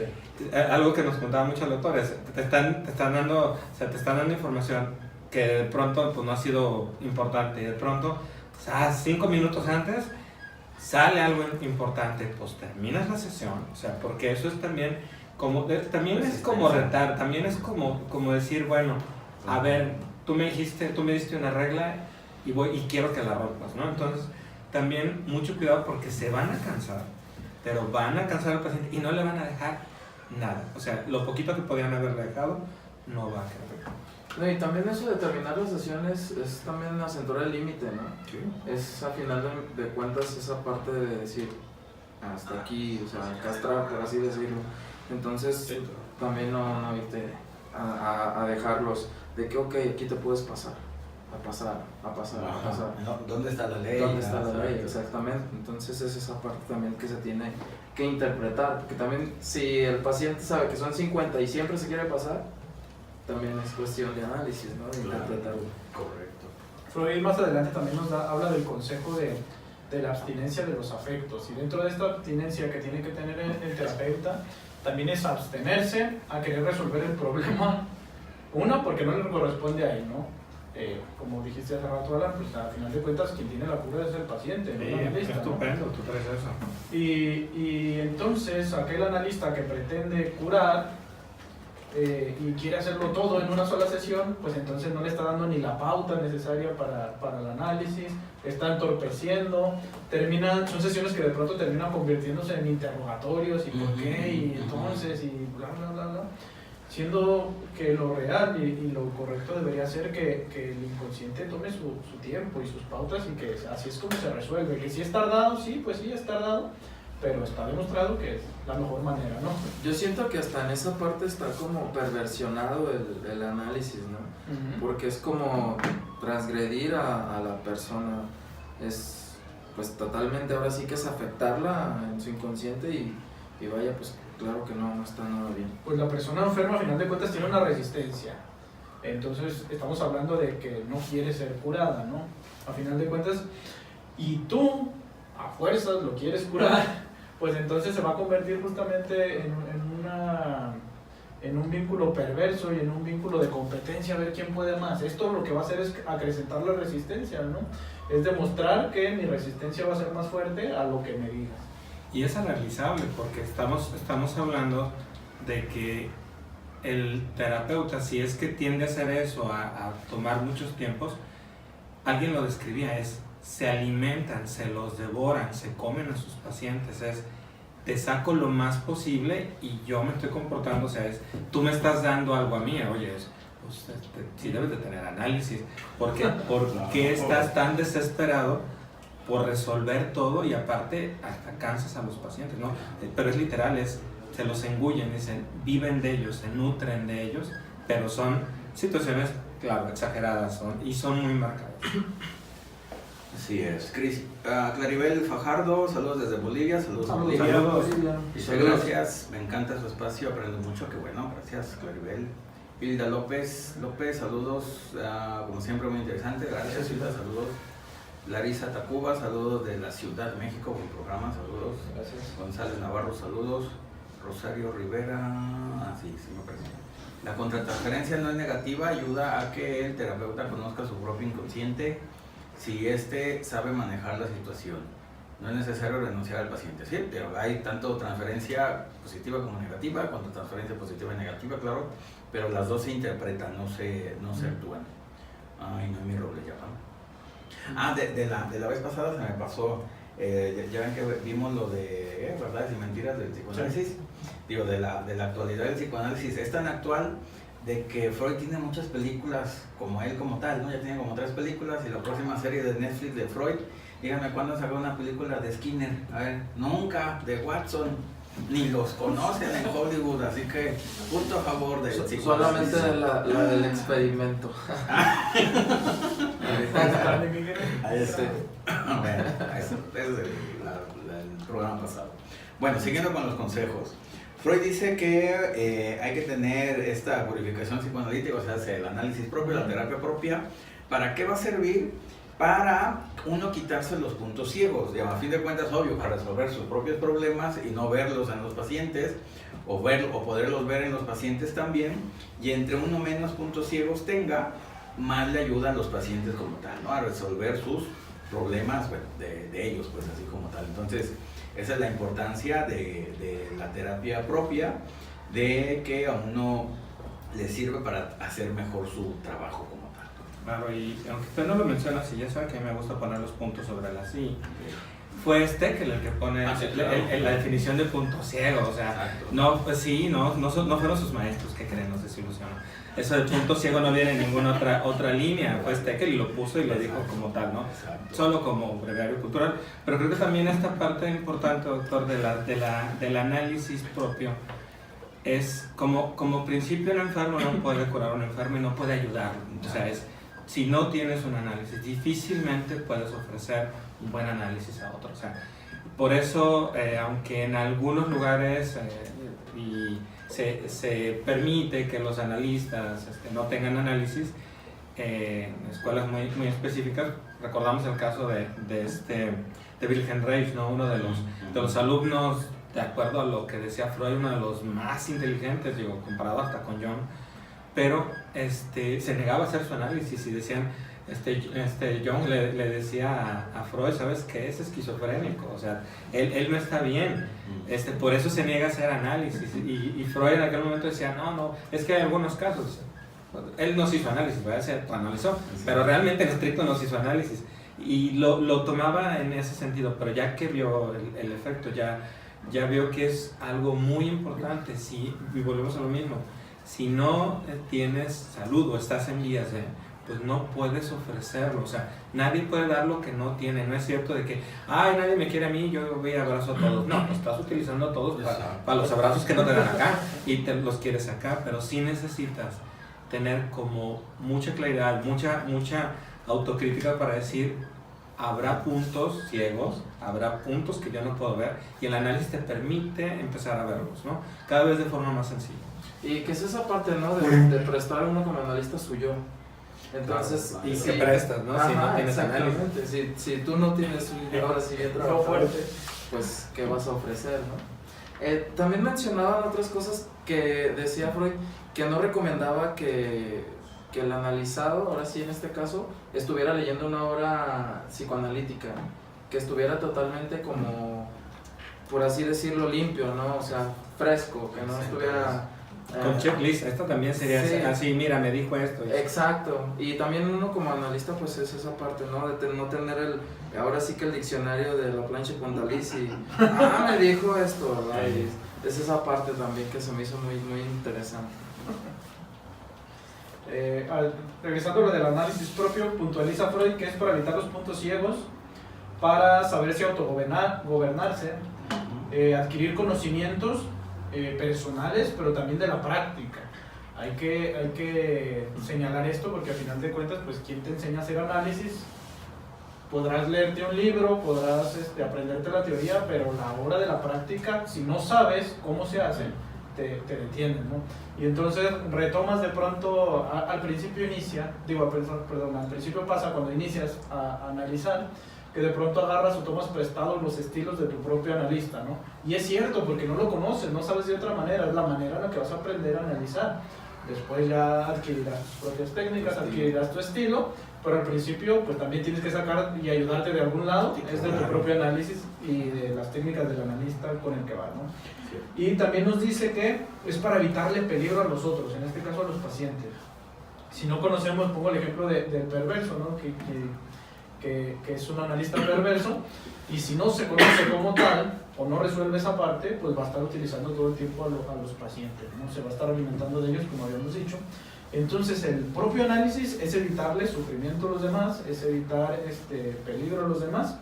algo que nos contaba mucho el doctor es, te están dando información que de pronto pues no ha sido importante, y de pronto, 5 minutos antes sale algo importante, pues terminas la sesión. O sea, porque eso es también como retar, también es como decir, bueno, a ver, tú me diste una regla y quiero que la rompas, ¿no? Entonces, también mucho cuidado, porque se van a cansar, pero van a cansar al paciente y no le van a dejar nada. O sea, lo poquito que podían haberle dejado no va a quedar. Y también eso de terminar las sesiones es también acentuar el límite, ¿no? Sí. Es al final de cuentas esa parte de decir hasta aquí, o sea, castrar, por así decirlo. Entonces también no irte a dejarlos de que, ok, aquí te puedes pasar. No, ¿dónde está la ley? ¿Dónde está la ley? Exactamente. Entonces es esa parte también que se tiene que interpretar, porque también si el paciente sabe que son 50 y siempre se quiere pasar, también es cuestión de análisis, ¿no? De interpretarlo. Correcto. Freud más adelante también habla del consejo de la abstinencia de los afectos, y dentro de esta abstinencia que tiene que tener el terapeuta también es abstenerse a querer resolver el problema, porque no le corresponde a él, ¿no? Como dijiste hace rato, Alan, pues al final de cuentas quien tiene la cura es el paciente, ¿no? Sí, El analista, estupendo, ¿no? tú traes eso. Y entonces aquel analista que pretende curar y quiere hacerlo todo en una sola sesión, pues entonces no le está dando ni la pauta necesaria para el análisis, está entorpeciendo, son sesiones que de pronto terminan convirtiéndose en interrogatorios, y por qué, y entonces, y bla, bla, bla, bla. Siendo que lo real y lo correcto debería ser que el inconsciente tome su tiempo y sus pautas, y que así es como se resuelve. Que si es tardado, sí, pues sí, es tardado, pero está demostrado que es la mejor manera, ¿no? Yo siento que hasta en esa parte está como perversionado el análisis, ¿no? Porque es como transgredir a la persona, es pues totalmente, ahora sí que es afectarla en su inconsciente, y vaya, pues claro que no está nada bien. Pues la persona enferma a final de cuentas tiene una resistencia, entonces estamos hablando de que no quiere ser curada, ¿no? A final de cuentas, y tú a fuerzas lo quieres curar, pues entonces se va a convertir justamente en un vínculo perverso y en un vínculo de competencia, a ver quién puede más. Esto lo que va a hacer es acrecentar la resistencia, ¿no? Es demostrar que mi resistencia va a ser más fuerte a lo que me digas. Y es analizable, porque estamos hablando de que el terapeuta, si es que tiende a hacer eso, a tomar muchos tiempos, alguien lo describía, se alimentan, se los devoran, se comen a sus pacientes, te saco lo más posible y yo me estoy comportando, o sea, tú me estás dando algo a mí, oye, pues sí debes de tener análisis, porque ¿por qué estás tan desesperado por resolver todo, y aparte hasta cansas a los pacientes, ¿no? Pero es literal, se los engullen, viven de ellos, se nutren de ellos, pero son situaciones, claro, exageradas, y son muy marcadas. Así es. Claribel Fajardo, saludos desde Bolivia, saludos a Bolivia. Saludos. Dice, gracias, me encanta su espacio, aprendo mucho, qué bueno, gracias Claribel. Hilda López, saludos, como siempre muy interesante, gracias Hilda, saludos. Larisa Tacuba, saludos de la Ciudad de México, buen programa, saludos. Gracias. González Navarro, saludos. Rosario Rivera, sí me parece. La contratransferencia no es negativa, ayuda a que el terapeuta conozca su propio inconsciente si éste sabe manejar la situación. No es necesario renunciar al paciente, sí, pero hay tanto transferencia positiva como negativa, contratransferencia positiva y negativa, claro, pero las dos se interpretan, no se actúan. Ay, no es mi roble ya, ¿no? De la vez pasada se me pasó, ya ven que vimos lo de verdades y mentiras del psicoanálisis. Sí. Digo, de la actualidad del psicoanálisis, es tan actual de que Freud tiene muchas películas como él como tal, ¿no? Ya tiene como 3 películas y la próxima serie de Netflix de Freud, díganme cuándo sacó una película de Skinner, a ver, nunca, de Watson, ni los conocen en Hollywood, así que punto a favor del psicoanálisis. Solamente la del experimento. Ahí está. Bueno, eso es el programa pasado. Bueno, siguiendo con los consejos. Freud dice que hay que tener esta purificación psicoanalítica, o sea, el análisis propio, la terapia propia. ¿Para qué va a servir? Para uno quitarse los puntos ciegos, digamos, a fin de cuentas, obvio, para resolver sus propios problemas y no verlos en los pacientes, o poderlos ver en los pacientes también, y entre uno menos puntos ciegos tenga, más le ayuda a los pacientes como tal, ¿no? A resolver sus problemas, bueno, de ellos, pues así como tal. Entonces, esa es la importancia de la terapia propia, de que a uno le sirve para hacer mejor su trabajo como tal. Claro, y aunque usted no lo menciona así, ya sabe que me gusta poner los puntos sobre las I. Fue Steckel el que pone la definición de punto ciego, o sea, exacto. No, pues sí, no fueron sus maestros que creen, nos desilusionan. Eso del punto ciego no viene en ninguna otra línea, fue Steckel y lo puso y lo dijo como tal, ¿no? Exacto. Solo como breviario cultural. Pero creo que también esta parte importante, doctor, del análisis propio, es como principio un enfermo no puede curar a un enfermo y no puede ayudarlo. O sea, si no tienes un análisis, difícilmente puedes ofrecer un buen análisis a otro. O sea, por eso, aunque en algunos lugares se permite que los analistas no tengan análisis, en escuelas muy específicas, recordamos el caso de Wilhelm Reich, ¿no? Uno de los alumnos, de acuerdo a lo que decía Freud, uno de los más inteligentes, digo, comparado hasta con Jung, pero se negaba a hacer su análisis y decían, Jung le decía a Freud, ¿sabes qué? Es esquizofrénico, o sea, él no está bien, por eso se niega a hacer análisis, y Freud en aquel momento decía, no, es que hay algunos casos, él no se hizo análisis, analizó, pero realmente en estricto no se hizo análisis, y lo tomaba en ese sentido, pero ya que vio el efecto, ya vio que es algo muy importante, y volvemos a lo mismo. Si no tienes salud o estás en vías pues no puedes ofrecerlo, o sea, nadie puede dar lo que no tiene, no es cierto de que, nadie me quiere a mí, yo voy a abrazo a todos, no, estás utilizando a todos para los abrazos que no te dan acá y te los quieres acá, pero sí necesitas tener como mucha claridad, mucha autocrítica para decir, habrá puntos ciegos, habrá puntos que yo no puedo ver y el análisis te permite empezar a verlos, ¿no? Cada vez de forma más sencilla. Y que es esa parte, ¿no? De prestar uno como analista suyo. Entonces, claro, y que prestas, ¿no? Si no tienes análisis. Si tú no tienes ahora sí bien trabajado, pues ¿qué vas a ofrecer, no? También mencionaban otras cosas que decía Freud, que no recomendaba que el analizado, ahora sí en este caso, estuviera leyendo una obra psicoanalítica, que estuviera totalmente como, por así decirlo, limpio, ¿no? O sea, fresco, que no estuviera... Con checklist, esto también sería así, mira, me dijo esto. Exacto, y también uno como analista pues es esa parte, ¿no? De no tener ahora sí que el diccionario de la plancha Pondalis y, me dijo esto, ¿verdad? Y es esa parte también que se me hizo muy, muy interesante. Regresando a lo del análisis propio, puntualiza Freud que es para evitar los puntos ciegos, para saberse autogobernarse, adquirir conocimientos personales, pero también de la práctica. Hay que señalar esto porque al final de cuentas, pues quien te enseña a hacer análisis, podrás leerte un libro, podrás aprenderte la teoría, pero la hora de la práctica, si no sabes cómo se hace, te detienen, ¿no? Y entonces retomas de pronto, al principio al principio pasa cuando inicias a analizar, que de pronto agarras o tomas prestados los estilos de tu propio analista, ¿no? Y es cierto, porque no lo conoces, no sabes de otra manera, es la manera en la que vas a aprender a analizar. Después ya adquirirás tus propias técnicas, adquirirás tu estilo, pero al principio pues también tienes que sacar y ayudarte de algún lado, es de tu propio análisis y de las técnicas del analista con el que va, ¿no? Y también nos dice que es para evitarle peligro a los otros, en este caso a los pacientes. Si no conocemos, pongo el ejemplo del perverso, ¿no? Que es un analista perverso, y si no se conoce como tal o no resuelve esa parte, pues va a estar utilizando todo el tiempo a los pacientes, ¿no? Se va a estar alimentando de ellos, como habíamos dicho. Entonces el propio análisis es evitarle sufrimiento a los demás, es evitar peligro a los demás,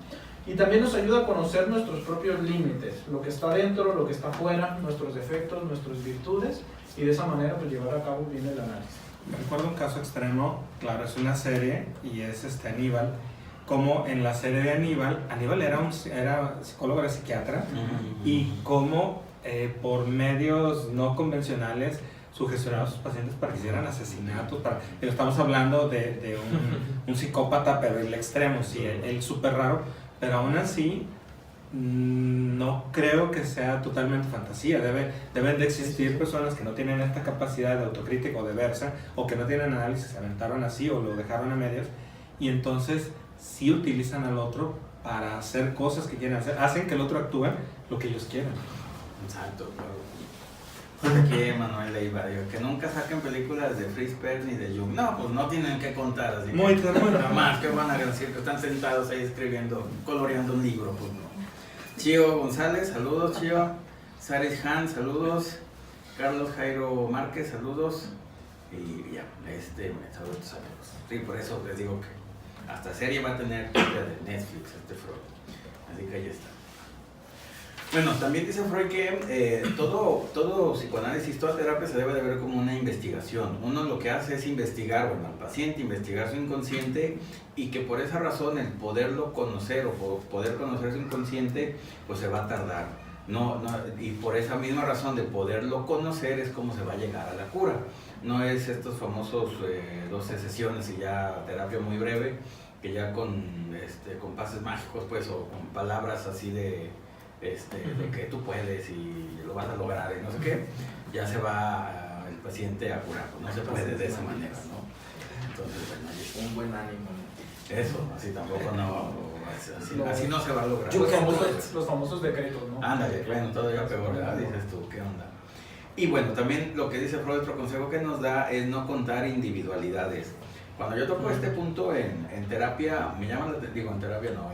y también nos ayuda a conocer nuestros propios límites, lo que está dentro, lo que está fuera, nuestros defectos, nuestras virtudes, y de esa manera pues llevar a cabo bien el análisis. Me recuerdo un caso extremo, claro, es una serie y es Aníbal. Como en la serie de Aníbal era psicólogo, era psiquiatra, y cómo por medios no convencionales sugestionaba a sus pacientes para que hicieran asesinatos. Pero estamos hablando de un psicópata, pero el extremo, sí, el súper raro, pero aún así no creo que sea totalmente fantasía. Deben de existir personas que no tienen esta capacidad de autocrítica o de verse, o que no tienen análisis, se aventaron así o lo dejaron a medias, y entonces sí utilizan al otro para hacer cosas que quieren hacer, hacen que el otro actúe lo que ellos quieran. Exacto, claro. Aquí Manuel Leiva, que nunca saquen películas de Fritz Perls ni de Jung. No, pues no tienen que contar, así muy que nada más que van a decir que están sentados ahí escribiendo, coloreando un libro, pues no. Chío González, saludos Chío. Saris Han, saludos. Carlos Jairo Márquez, saludos. Y ya, saludos. Sí, por eso les digo que hasta serie va a tener de Netflix Freud. Así que ahí está. Bueno, también dice Freud que todo psicoanálisis, toda terapia se debe de ver como una investigación. Uno lo que hace es investigar, al paciente, investigar su inconsciente, y que por esa razón el poderlo conocer o poder conocer su inconsciente, pues se va a tardar. Y por esa misma razón de poderlo conocer es como se va a llegar a la cura. No es estos famosos 12 sesiones y ya terapia muy breve, que ya con pases mágicos, pues, o con palabras así de que tú puedes y lo vas a lograr y no sé qué, ya se va el paciente a curar. No se puede de esa manera, ¿no? Entonces, bueno, ahí está. Un buen ánimo. Eso, así tampoco no, así no se va a lograr. Los famosos decretos, ¿no? Ándale, bueno, todavía peor, ¿verdad? Dices tú, ¿qué onda? Y bueno, también lo que dice Freud, otro consejo que nos da es no contar individualidades. Cuando yo toco este punto en terapia, me llama la atención, en terapia no,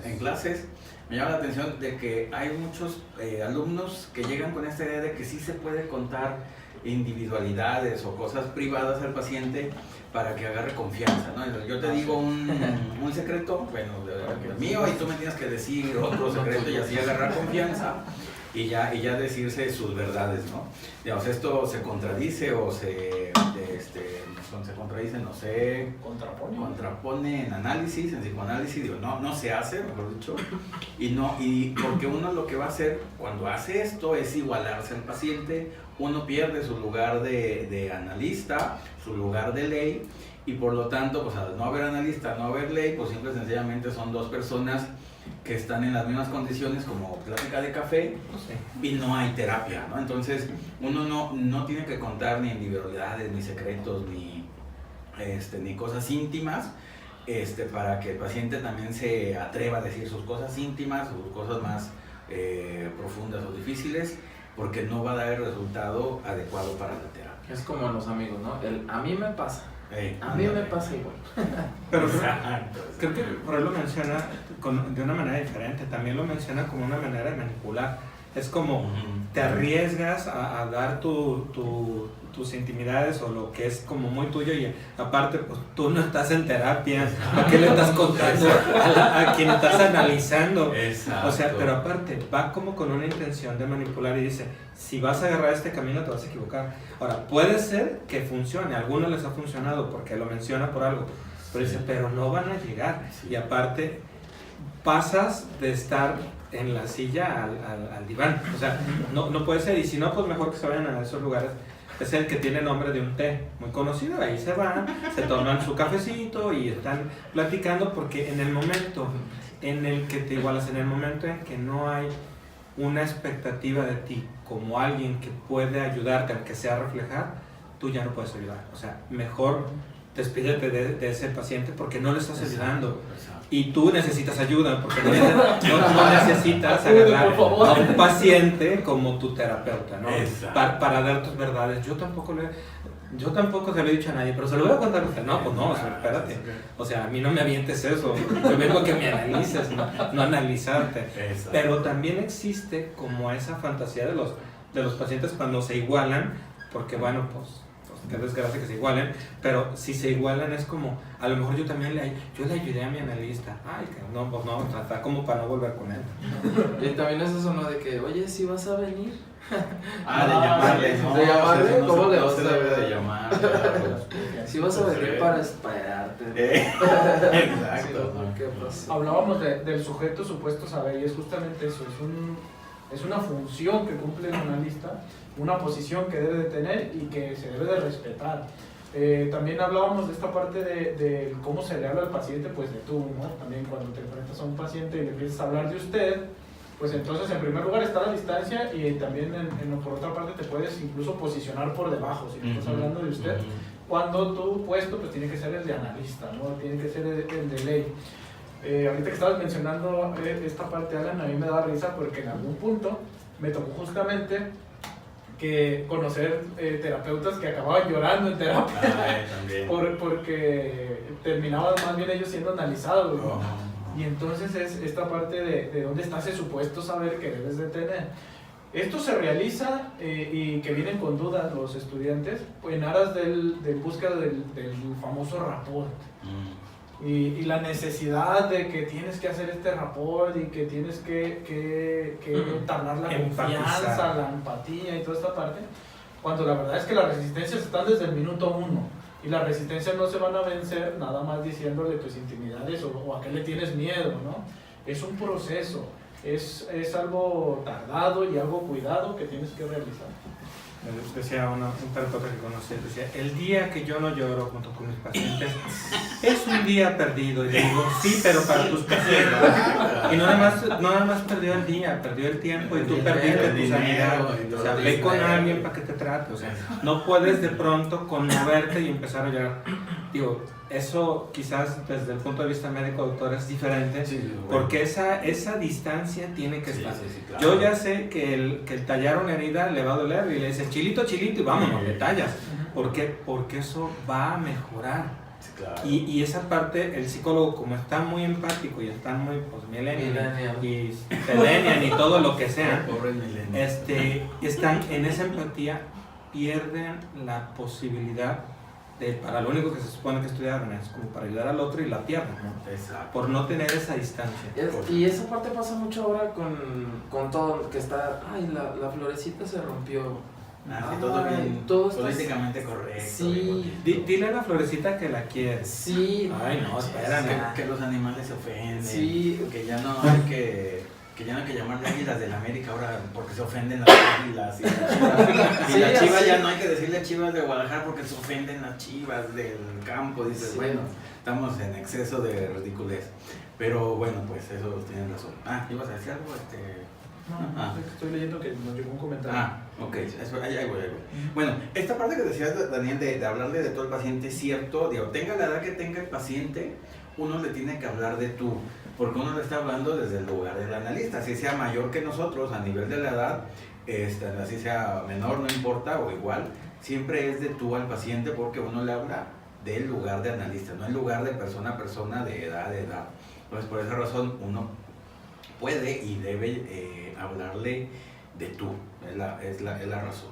en clases, me llama la atención de que hay muchos alumnos que llegan con esta idea de que sí se puede contar individualidades o cosas privadas al paciente para que agarre confianza, ¿no? Yo te digo un secreto, bueno, el mío, y tú me tienes que decir otro secreto y así agarrar confianza. Y ya decirse sus verdades, ¿no? Digamos, esto se contradice o se contradice, no sé, contrapone en análisis, en psicoanálisis, digo, no se hace, mejor dicho, y porque uno lo que va a hacer cuando hace esto es igualarse al paciente, uno pierde su lugar de analista, su lugar de ley, y por lo tanto, pues al no haber analista, no haber ley, pues simple y sencillamente son dos personas que están en las mismas condiciones como plática de café, y no hay terapia, ¿no? Entonces uno no tiene que contar ni individualidades, ni secretos, ni cosas íntimas, para que el paciente también se atreva a decir sus cosas íntimas, sus cosas más profundas o difíciles, porque no va a dar el resultado adecuado para la terapia. Es como los amigos, ¿no? A mí me pasa. A mí me pasa igual. Pero creo que por ahí lo menciona de una manera diferente, también lo menciona como una manera de manipular. Es como te arriesgas a dar tus intimidades o lo que es como muy tuyo, y aparte pues tú no estás en terapia, ¿a qué le estás contando a quien estás analizando? Exacto. O sea, pero aparte va como con una intención de manipular y dice, si vas a agarrar este camino te vas a equivocar. Ahora, puede ser que funcione, a algunos les ha funcionado porque lo menciona por algo, pero dice, pero no van a llegar. Y aparte pasas de estar en la silla al diván, o sea, no puede ser, y si no, pues mejor que se vayan a esos lugares. Es el que tiene nombre de un té muy conocido, ahí se van, se toman su cafecito y están platicando, porque en el momento en el que te igualas, en el momento en que no hay una expectativa de ti como alguien que puede ayudarte, aunque sea a reflejar, tú ya no puedes ayudar. O sea, mejor despídete de ese paciente porque no le estás ayudando. Exacto. Y tú necesitas ayuda porque no necesitas agarrar a un paciente como tu terapeuta, ¿no? Para dar tus verdades. Yo tampoco se lo he dicho a nadie, pero se lo voy a contar a usted. No, pues no, espérate. O sea, a mí no me avientes eso. Yo vengo a que me analices, no analizarte. Exacto. Pero también existe como esa fantasía de los pacientes cuando se igualan, porque bueno, pues qué desgracia que se igualen, pero si se igualan es como, a lo mejor yo le ayudé a mi analista. Ay, que no, pues no, está como para no volver con él. Y también es eso, ¿no? De que, oye, ¿sí vas a venir? De llamarle, ¿no? De llamarle, No ¿cómo le vas se a debe ver? de llamar. Claro. Si vas a venir para esperarte. Exacto. Sí, ¿qué pasó? Hablábamos del sujeto supuesto saber y es justamente eso, es una función que cumple el analista, una posición que debe de tener y que se debe de respetar. También hablábamos de esta parte de cómo se le habla al paciente, pues de tú, ¿no? También cuando te enfrentas a un paciente y le empiezas a hablar de usted, pues entonces en primer lugar está la distancia y también por otra parte te puedes incluso posicionar por debajo si le estás hablando de usted, cuando tu puesto pues tiene que ser el de analista, ¿no? Tiene que ser el de ley. Ahorita que estabas mencionando esta parte, Alan, a mí me da risa porque en algún punto me tocó justamente que conocer terapeutas que acababan llorando en terapia porque terminaban más bien ellos siendo analizados, ¿no? Y entonces es esta parte de dónde está ese supuesto saber que debes de tener. Esto se realiza y que vienen con dudas los estudiantes en aras del búsqueda del famoso rapport. Y la necesidad de que tienes que hacer este rapport y que tienes que entablar la confianza, la empatía y toda esta parte, cuando la verdad es que las resistencias están desde el minuto 1 y las resistencias no se van a vencer nada más diciéndole tus intimidades o a qué le tienes miedo, ¿no? Es un proceso, es algo tardado y algo cuidado que tienes que realizar. Decía un terapeuta que conocí, decía, el día que yo no lloro junto con mis pacientes es un día perdido. Y digo, sí, pero para tus pacientes. Y no nada más perdió el día, perdió el tiempo y tú perdiste tu sanidad. O sea, ve con alguien para que te trate. O sea, no puedes de pronto conmoverte y empezar a llorar. Digo, eso quizás desde el punto de vista médico, doctor, es diferente, porque esa distancia tiene que estar. Claro. Yo ya sé que el tallar una herida le va a doler y le dice chilito y vámonos, le tallas. ¿Por qué? Porque eso va a mejorar. Sí, claro. Y esa parte, el psicólogo, como está muy empático y están muy millennial y millennial y todo lo que sea, están en esa empatía, pierden la posibilidad para lo único que se supone que estudiaron es como para ayudar al otro y la pierden, ¿no? Exacto. Por no tener esa distancia. Y esa parte pasa mucho ahora con todo, que está, ay, la florecita se rompió. Todo bien, todo políticamente correcto. Sí. Dile a la florecita que la quieres. Sí. Ay, no, espérame. Que los animales se ofenden. Sí. Que ya no hay que ya no hay que llamarle águilas del América ahora porque se ofenden las águilas y las chivas ya no hay que decirle chivas de Guadalajara porque se ofenden las chivas del campo. Dices, bueno, estamos en exceso de ridiculez. Pero bueno, pues eso tienen razón. ¿Ibas a decir algo? Estoy leyendo que nos llegó un comentario. Ok, ahí voy. Bueno, esta parte que decías, Daniel, de hablarle de todo el paciente es cierto. Digo, tenga la edad que tenga el paciente, uno le tiene que hablar de tú, porque uno le está hablando desde el lugar del analista, así sea mayor que nosotros a nivel de la edad, así sea menor, no importa, o igual, siempre es de tú al paciente porque uno le habla del lugar de analista, no en lugar de persona a persona, de edad a edad. Entonces, por esa razón, uno puede y debe hablarle de tú, es la razón,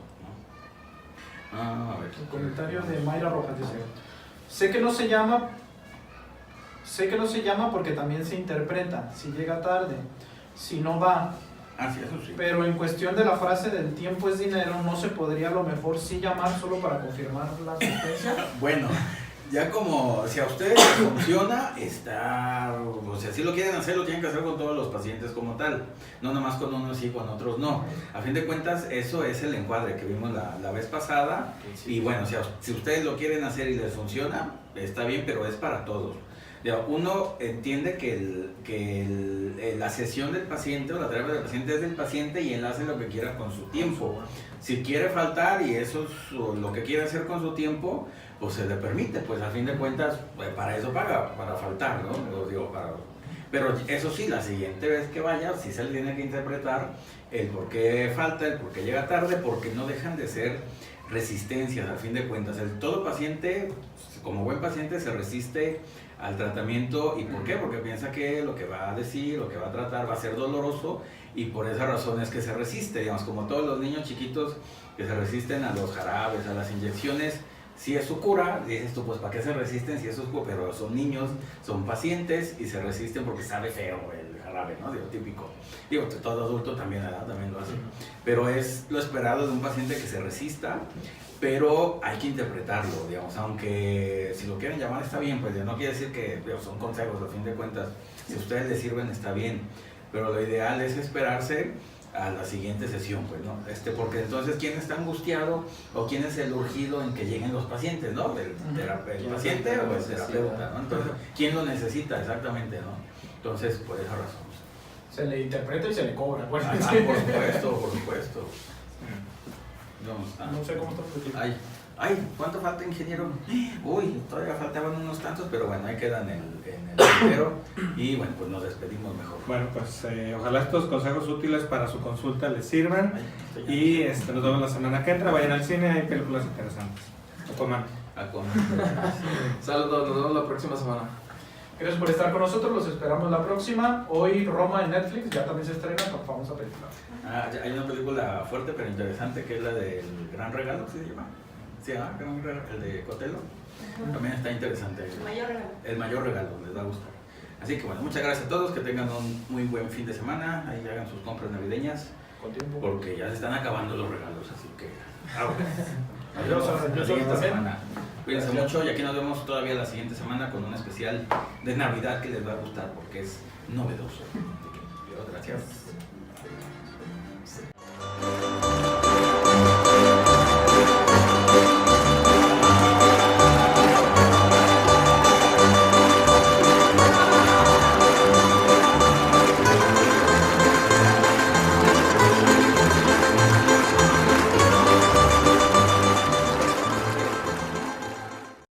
¿no? A ver. El comentario de Mayra Rojas dice, sé que no se llama porque también se interpreta, si llega tarde, si no va. Sí, eso sí. Pero en cuestión de la frase del tiempo es dinero, ¿no se podría a lo mejor sí llamar solo para confirmar la asistencia? Bueno, Ya como si a ustedes les funciona, o sea, si lo quieren hacer, lo tienen que hacer con todos los pacientes como tal, no nomás con unos sí, con otros no. A fin de cuentas, eso es el encuadre que vimos la vez pasada, y bueno, si ustedes lo quieren hacer y les funciona, está bien, pero es para todos. Uno entiende que la sesión del paciente o la terapia del paciente es del paciente y él hace lo que quiera con su tiempo. Si quiere faltar y eso es lo que quiere hacer con su tiempo, pues se le permite, pues a fin de cuentas para eso paga, para faltar, ¿no? Pero eso sí, la siguiente vez que vaya, sí se le tiene que interpretar el por qué falta, el por qué llega tarde, porque no dejan de ser resistencias, a fin de cuentas. Todo paciente, como buen paciente, se resiste al tratamiento. ¿Y por qué? Porque piensa que lo que va a decir, lo que va a tratar va a ser doloroso, y por esa razón es que se resiste, digamos, como todos los niños chiquitos que se resisten a los jarabes, a las inyecciones. Si es su cura, dices tú, pues ¿para qué se resisten si es su cura? Pero son niños, son pacientes y se resisten porque sabe feo el jarabe, ¿no? Digo, típico. Digo, todo adulto también, ¿verdad? También lo hace. Pero es lo esperado de un paciente que se resista, pero hay que interpretarlo, digamos, aunque si lo quieren llamar está bien, pues no quiere decir que son consejos, a fin de cuentas, si a ustedes les sirven está bien, pero lo ideal es esperarse a la siguiente sesión, pues, ¿no? Porque entonces, ¿quién está angustiado o quién es el urgido en que lleguen los pacientes, ¿no? ¿El paciente o el terapeuta, ¿no? Entonces, ¿quién lo necesita exactamente, no? Entonces, por esa razón. Se le interpreta y se le cobra. Bueno, por supuesto, por supuesto. No sé cómo está el Ay, ¿cuánto falta, ingeniero? Uy, todavía faltaban unos tantos, pero bueno, ahí quedan en el video. Y bueno, pues nos despedimos mejor. Bueno, pues ojalá estos consejos útiles para su consulta les sirvan. Y nos vemos la semana que entra. Vayan al cine, hay películas interesantes. Aquaman. Saludos, nos vemos la próxima semana. Gracias por estar con nosotros, los esperamos la próxima. Hoy Roma en Netflix, ya también se estrena con famosa película. Hay una película fuerte pero interesante que es la del Gran Regalo, ¿sí se llama? Sí, Gran Regalo, el de Cotelo. También está interesante. El mayor regalo. El mayor regalo, les va a gustar. Así que bueno, muchas gracias a todos, que tengan un muy buen fin de semana. Ahí hagan sus compras navideñas, Con tiempo. porque ya se están acabando los regalos, así que Adiós, la siguiente también. semana. Cuídense mucho y aquí nos vemos todavía la siguiente semana con un especial de Navidad que les va a gustar porque es novedoso. Así que, gracias.